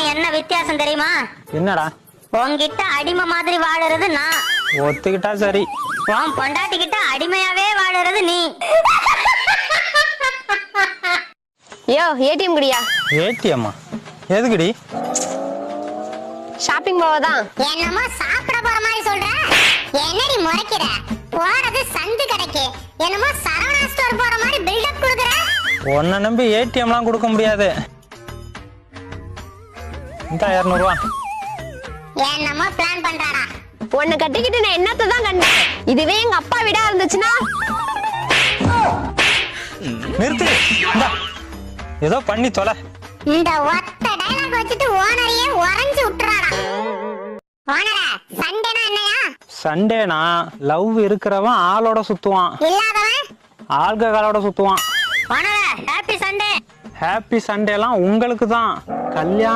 எனக்கும் என்ன வித்தியாசம் தெரியுமா? என்னடா? உன்கிட்ட அடிமை மாதிரி வாழறது நான். ஒத்துக்கிட்டா சரி. உன் பொண்டாட்டிக்கிட்ட அடிமையாவே வாழறது நீ. யோ ஏடிஎம் குடியா? ஏடிஎம்மா? எதுக்குடி? ஷாப்பிங் போவதான். என்னமோ சாப்பிட போற மாதிரி சொல்ற. என்னடி முறைக்கிற? போறது சந்து கடைக்கு. என்னமோ சரவணா ஸ்டோர் போற மாதிரி பில்டப் கொடுக்குற. உன்னை நம்பி ஏடிஎம்லாம் கொடுக்க முடியாது. இந்த 200 ரூபா. என்னமோ பிளான் பண்றாடா. உன்னை கட்டிக்கிட்டு நான் என்னத்தை தான் கண்டேன். இதுவே எங்க அப்பா வீடா இருந்துச்சுன்னா. நிறுத்து. ஏதோ பண்ணி தொலை. இந்த ஒத்த டயலாக் வச்சுட்டு ஓனரையே உறைஞ்சு விட்டுறாடா. ஓனரே, சண்டேனா என்னையா? சண்டேனா லவ் இருக்கிறவன் ஆளோட சுத்துவான், இல்லாதவன் ஆல்கஹாலோட சுத்துவான். ஓனரே, ஹாப்பி சண்டே. ஹாப்பி சண்டேலாம் உங்களுக்கு தான். கல்யாணம்